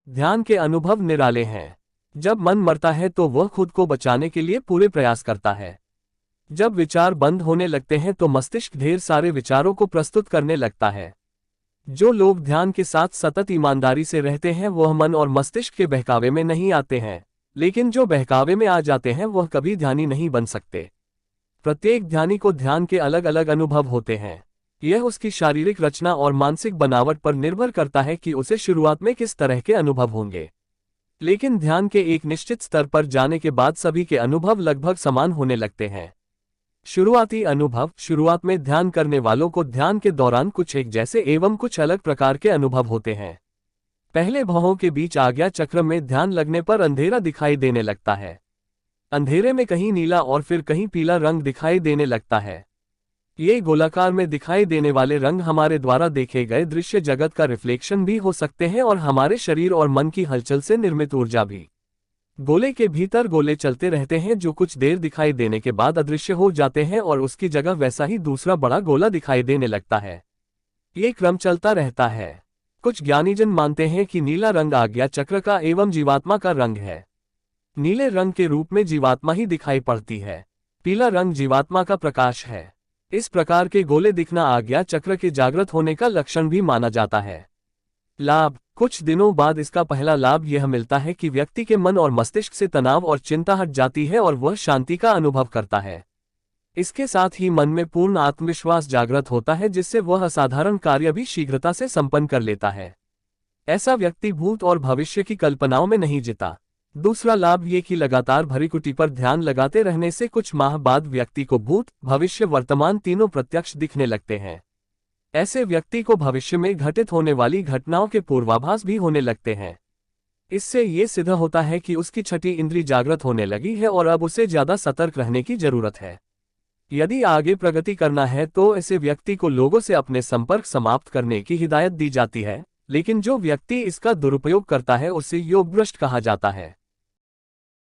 ध्यान के अनुभव निराले हैं। जब मन मरता है तो वह खुद को बचाने के लिए पूरे प्रयास करता है। जब विचार बंद होने लगते हैं तो मस्तिष्क ढेर सारे विचारों को प्रस्तुत करने लगता है। जो लोग ध्यान के साथ सतत ईमानदारी से रहते हैं वह मन और मस्तिष्क के बहकावे में नहीं आते हैं, लेकिन जो बहकावे में आ जाते हैं वह कभी ध्यानी नहीं बन सकते। प्रत्येक ध्यानी को ध्यान के अलग अलग अनुभव होते हैं। यह उसकी शारीरिक रचना और मानसिक बनावट पर निर्भर करता है कि उसे शुरुआत में किस तरह के अनुभव होंगे। लेकिन ध्यान के एक निश्चित स्तर पर जाने के बाद सभी के अनुभव लगभग समान होने लगते हैं। शुरुआती अनुभव। शुरुआत में ध्यान करने वालों को ध्यान के दौरान कुछ एक जैसे एवं कुछ अलग प्रकार के अनुभव होते हैं। पहले भौहों के बीच आज्ञा चक्र में ध्यान लगने पर अंधेरा दिखाई देने लगता है। अंधेरे में कहीं नीला और फिर कहीं पीला रंग दिखाई देने लगता है। ये गोलाकार में दिखाई देने वाले रंग हमारे द्वारा देखे गए दृश्य जगत का रिफ्लेक्शन भी हो सकते हैं और हमारे शरीर और मन की हलचल से निर्मित ऊर्जा भी। गोले के भीतर गोले चलते रहते हैं जो कुछ देर दिखाई देने के बाद अदृश्य हो जाते हैं और उसकी जगह वैसा ही दूसरा बड़ा गोला दिखाई देने लगता है। ये क्रम चलता रहता है। कुछ ज्ञानीजन मानते हैं कि नीला रंग आज्ञा चक्र का एवं जीवात्मा का रंग है। नीले रंग के रूप में जीवात्मा ही दिखाई पड़ती है। पीला रंग जीवात्मा का प्रकाश है। इस प्रकार के गोले दिखना आज्ञा चक्र के जागृत होने का लक्षण भी माना जाता है। लाभ। कुछ दिनों बाद इसका पहला लाभ यह मिलता है कि व्यक्ति के मन और मस्तिष्क से तनाव और चिंता हट जाती है और वह शांति का अनुभव करता है। इसके साथ ही मन में पूर्ण आत्मविश्वास जागृत होता है जिससे वह असाधारण कार्य भी शीघ्रता से संपन्न कर लेता है। ऐसा व्यक्ति भूत और भविष्य की कल्पनाओं में नहीं जीता। दूसरा लाभ ये कि लगातार भृकुटी पर ध्यान लगाते रहने से कुछ माह बाद व्यक्ति को भूत, भविष्य, वर्तमान तीनों प्रत्यक्ष दिखने लगते हैं। ऐसे व्यक्ति को भविष्य में घटित होने वाली घटनाओं के पूर्वाभास भी होने लगते हैं। इससे ये सिद्ध होता है कि उसकी छठी इंद्री जागृत होने लगी है और अब उसे ज्यादा सतर्क रहने की जरूरत है। यदि आगे प्रगति करना है तो ऐसे व्यक्ति को लोगों से अपने संपर्क समाप्त करने की हिदायत दी जाती है, लेकिन जो व्यक्ति इसका दुरुपयोग करता है उसे योगभ्रष्ट कहा जाता है।